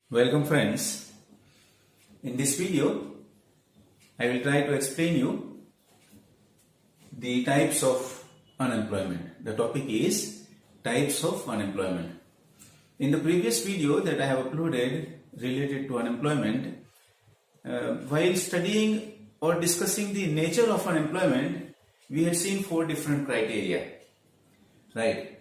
Welcome friends. In this video, I will try to explain you the types of unemployment. The topic is types of unemployment. In the previous video that I have uploaded related to unemployment, while studying or discussing the nature of unemployment, we had seen 4 different criteria, right?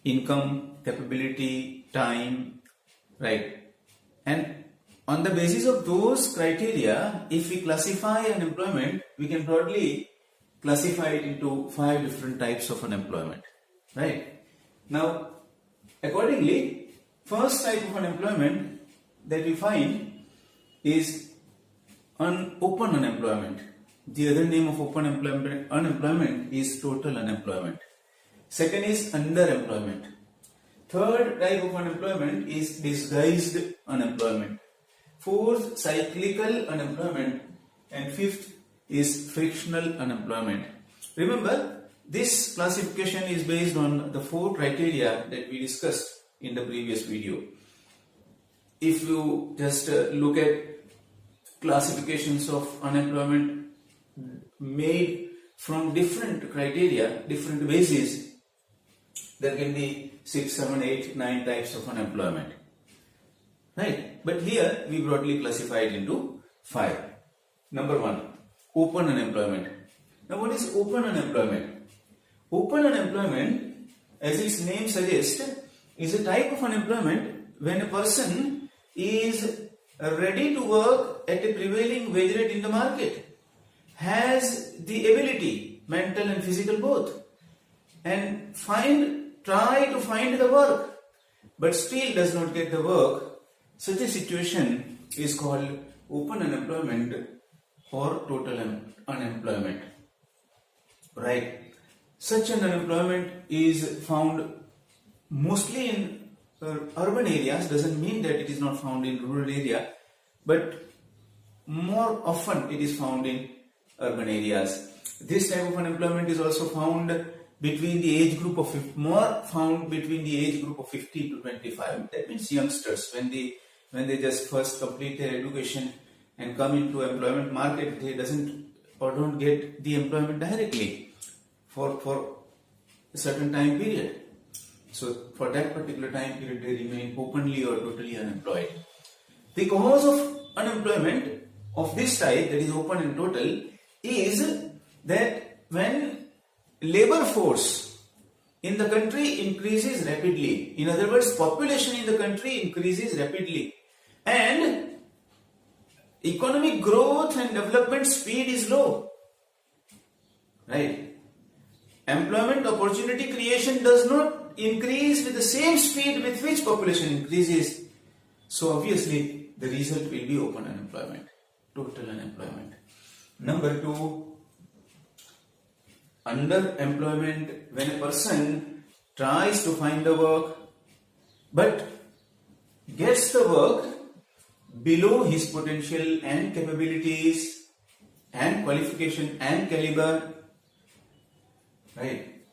Income, capability, time, right? And on the basis of those criteria, if we classify unemployment, we can broadly classify it into 5 different types of unemployment, right? Now, accordingly, first type of unemployment that we find is open unemployment. The other name of open unemployment is total unemployment. Second is underemployment. Third type of unemployment is disguised unemployment. Fourth, cyclical unemployment. And fifth is frictional unemployment. Remember, this classification is based on the 4 criteria that we discussed in the previous video. If you just look at classifications of unemployment made from different criteria, different bases, there can be 6, 7, 8, 9 types of unemployment, right? But here we broadly classify it into 5. Number 1, open unemployment. Now what is open unemployment? Open unemployment, as its name suggests, is a type of unemployment when a person is ready to work at a prevailing wage rate in the market, has the ability, mental and physical both, and try to find the work, but still does not get the work. Such a situation is called open unemployment or total unemployment, right? Such an unemployment is found mostly in urban areas. Doesn't mean that it is not found in rural area, but more often it is found in urban areas. This type of unemployment is also found between the age group of 15 to 25. That means youngsters, when they just first complete their education and come into employment market, they don't get the employment directly for a certain time period. So for that particular time period, they remain openly or totally unemployed. The cause of unemployment of this type, that is open and total, is that when labor force in the country increases rapidly, in other words, population in the country increases rapidly, and economic growth and development speed is low, right? Employment opportunity creation does not increase with the same speed with which population increases. So obviously the result will be open unemployment, total unemployment. Number 2, underemployment, when a person tries to find the work but gets the work below his potential and capabilities and qualification and caliber, right?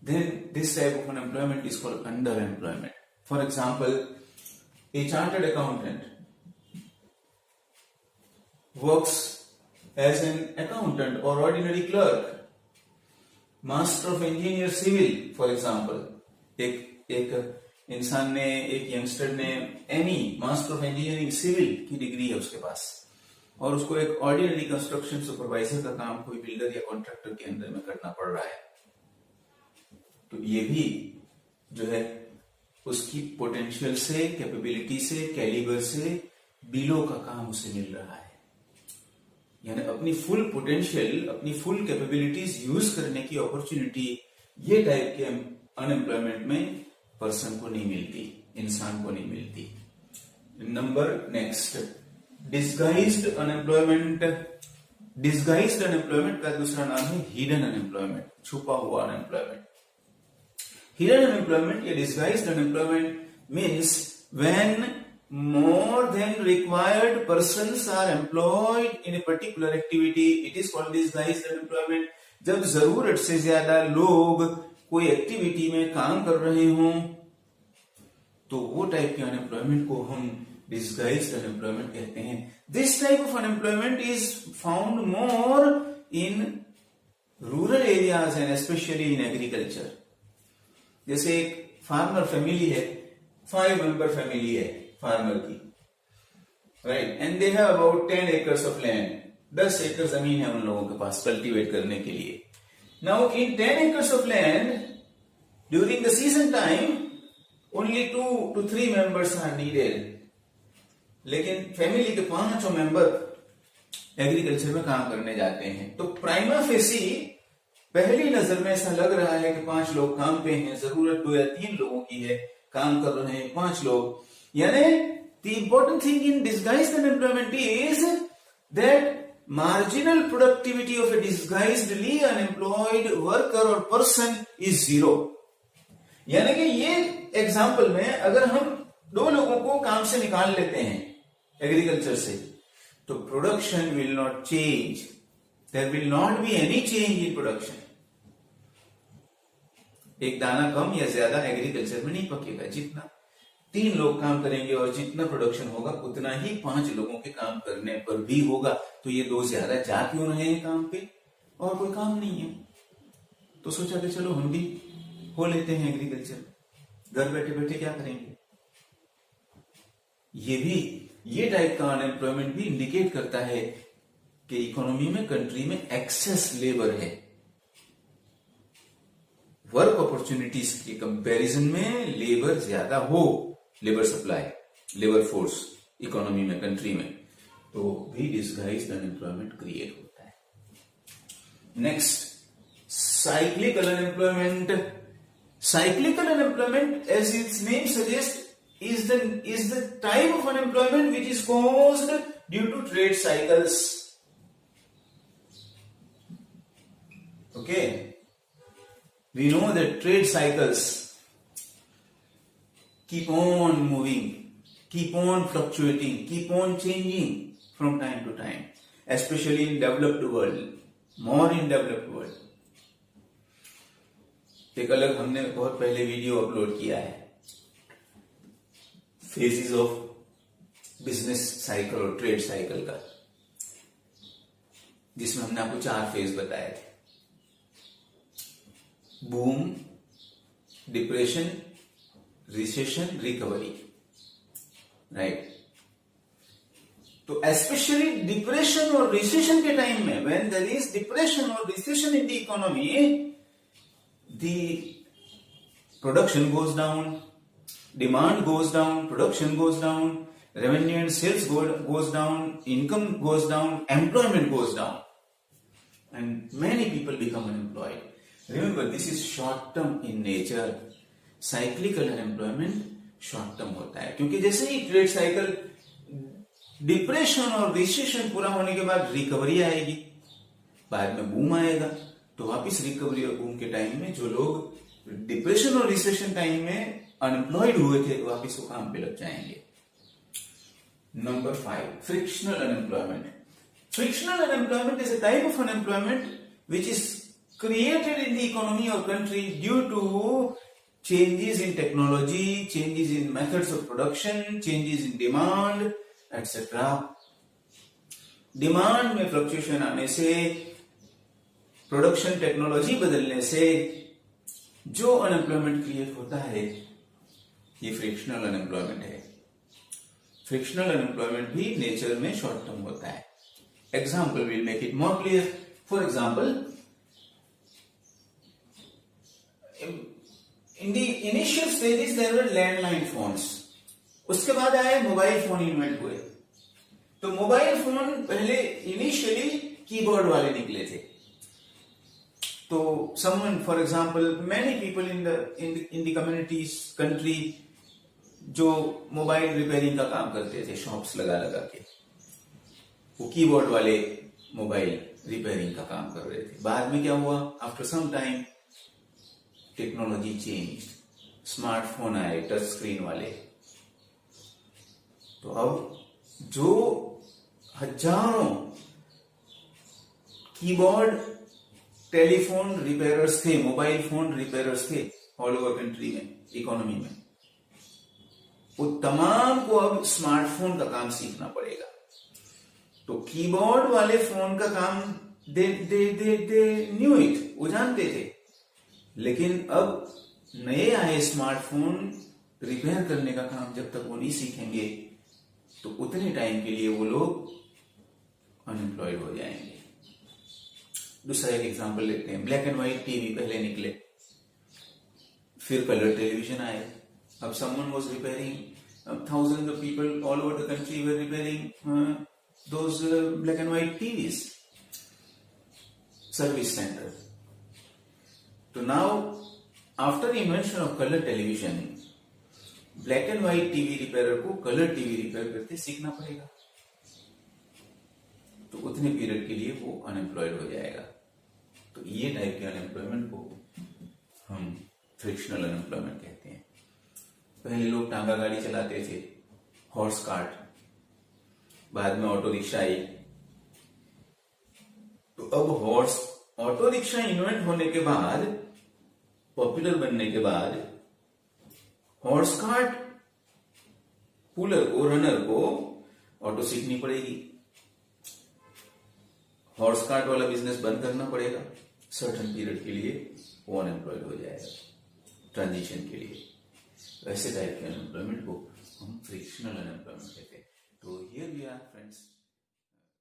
Then this type of unemployment is called underemployment. For example, a chartered accountant works as an accountant or ordinary clerk. Master of engineer civil, for example, एक इंसान ने, एक youngster ने any master of engineering civil की degree है उसके पास, और उसको एक ऑर्डिनरी कंस्ट्रक्शन सुपरवाइजर का काम कोई बिल्डर या कॉन्ट्रैक्टर के अंदर में करना पड़ रहा है, तो ये भी जो है उसकी पोटेंशियल से, कैपेबिलिटी से, कैलिबर से बिलो का काम उसे मिल रहा है। यानी अपनी फुल पोटेंशियल, अपनी फुल कैपेबिलिटीज यूज करने की अपॉर्चुनिटी ये टाइप के अनएम्प्लॉयमेंट में पर्सन को नहीं मिलती, इंसान को नहीं मिलती। Number next, disguised unemployment. Disguised unemployment का दूसरा नाम है हिडन अनएम्प्लॉयमेंट, छुपा हुआ अनएम्प्लॉयमेंट। हिडन अनएम्प्लॉयमेंट या disguised unemployment means when more than required persons are employed in a particular activity, it is called disguised unemployment. जब जरूरत से ज्यादा लोग कोई एक्टिविटी में काम कर रहे हों तो वो टाइप के अनएम्प्लॉयमेंट को हम डिस्गाइज्ड अनएम्प्लॉयमेंट कहते हैं. This type of unemployment is found more in rural areas and specially in agriculture. जैसे एक फार्मर फैमिली है, 5 मेंबर फैमिली है फार्मर की, right, and they have about 10 acres of land. 10 एकड़ जमीन है उन लोगों के पास कल्टीवेट करने के लिए. Now in 10 acres of land during the season time only 2 to 3 members are needed. लेकिन फैमिली के 5 मेंबर एग्रीकल्चर में काम करने जाते हैं. तो प्राइमा फेसी पहली नजर में ऐसा लग रहा है कि 5 लोग काम पे हैं, जरूरत 2 या 3 लोगों की है, काम कर रहे हैं 5 लोग. यानी the important thing in disguised unemployment is that marginal productivity of a disguisedly unemployed worker or person is 0. यानी कि ये एग्जाम्पल में अगर हम 2 लोगों को काम से निकाल लेते हैं एग्रीकल्चर से, तो production will not change. There will not be any change in production. एक दाना कम या ज्यादा एग्रीकल्चर में नहीं पकेगा. जितना 3 लोग काम करेंगे और जितना प्रोडक्शन होगा उतना ही 5 लोगों के काम करने पर भी होगा. तो ये 2 ज्यादा जा क्यों रहे हैं काम पे और कोई काम नहीं है. तो सोचा कि चलो हम भी हो लेते हैं एग्रीकल्चर, घर बैठे बैठे क्या करेंगे. ये टाइप का अनएम्प्लॉयमेंट भी इंडिकेट करता है कि इकोनॉमी में, कंट्री में एक्सेस लेबर है. वर्क अपॉर्चुनिटीज के कंपैरिजन में लेबर ज्यादा हो, labour supply, labour force economy में, कंट्री में, तो भी डिस्गाइज्ड अनएम्प्लॉयमेंट क्रिएट होता है. Next, cyclical unemployment. Cyclical unemployment, as its name suggest, is the type of unemployment which is caused due to trade cycles. Okay, we know that trade cycles keep on moving, keep on fluctuating, keep on changing from time to time, especially in developed world, more in developed world. एक अलग हमने बहुत पहले video upload किया है, phases of business cycle और trade cycle का, जिसमें हमने आपको 4 फेज बताए थे. Boom, depression, recession, recovery, right. तो स्पेशली डिप्रेशन और रिसेशन के टाइम में, व्हेन देयर इज डिप्रेशन और recession in the economy, the production goes down, demand goes down, production goes down, revenue and sales goes down, income goes down, employment goes down, and many people become unemployed. Remember, this is short term in nature. Cyclical unemployment short term होता है, क्योंकि जैसे ही trade cycle, depression और recession पूरा होने के बाद recovery आएगी, बाद में बूम आएगा. तो वापिस रिकवरी और बूम के टाइम में जो लोग डिप्रेशन और रिसेशन टाइम में अनएम्प्लॉयड हुए थे, वापिस वो काम पे लग जाएंगे. Number 5, frictional unemployment. Frictional unemployment is a type of unemployment which is created in the economy और country due to changes in technology, changes in methods of production, changes in demand etcetera. Demand में fluctuation आने से, production technology बदलने से जो unemployment create होता है, ये फ्रिक्शनल अनएम्प्लॉयमेंट है. फ्रिक्शनल अनएम्प्लॉयमेंट भी नेचर में शॉर्ट टर्म होता है. Example will make it more clear. For example, in the initial stages there were landline phones, उसके बाद आए मोबाइल फोन इन्वेंट हुए. तो मोबाइल फोन पहले इनिशियली कीबोर्ड वाले निकले थे. तो someone, for example, many people in the communities, country, जो मोबाइल रिपेयरिंग का काम करते थे, शॉप्स लगा के, वो कीबोर्ड वाले मोबाइल रिपेयरिंग का काम कर रहे थे. बाद में क्या हुआ, after some time technology change, smartphone आए, टच स्क्रीन वाले. तो अब जो हजारों कीबोर्ड टेलीफोन रिपेयरर्स थे, मोबाइल फोन रिपेयरर्स थे ऑल ओवर कंट्री में, इकोनॉमी में, वो तमाम को अब स्मार्टफोन का काम सीखना पड़ेगा। तो कीबोर्ड वाले फोन का काम दे न्यू इट, वो जानते थे, लेकिन अब नए आए स्मार्टफोन रिपेयर करने का काम जब तक वो नहीं सीखेंगे तो उतने टाइम के लिए वो लोग अनएम्प्लॉयड हो जाएंगे। दूसरा एक एग्जांपल लेते हैं, ब्लैक एंड व्हाइट टीवी पहले निकले, फिर कलर टेलीविजन आए। अब someone was repairing, thousands of people all over the country were repairing those black and white TVs, service center. So now, after the invention of color television, black and white TV repairer को colour TV repair करते सीखना पड़ेगा, तो उतने period के लिए वो unemployed हो जाएगा। तो ये टाइप के अनएम्प्लॉयमेंट को हम फ्रिक्शनल अनएम्प्लॉयमेंट कहते हैं। पहले लोग टांगा गाड़ी चलाते थे, हॉर्स कार्ट, बाद में ऑटो रिक्शा आई। तो अब ऑटो रिक्शा इन्वेंट होने के बाद, पॉपुलर बनने के बाद, हॉर्स कार्ट पुलर को, रनर को ऑटो सीखनी पड़ेगी, हॉर्स कार्ट वाला बिजनेस बंद करना पड़ेगा, सर्टेन पीरियड के लिए वो अनएम्प्लॉयड हो जाएगा ट्रांजिशन के लिए। ऐसे टाइप के अनएम्प्लॉयमेंट को हम फ्रिक्शनल अनएम्प्लॉयमेंट कहते हैं। तो हियर वी आर फ्रेंड्स।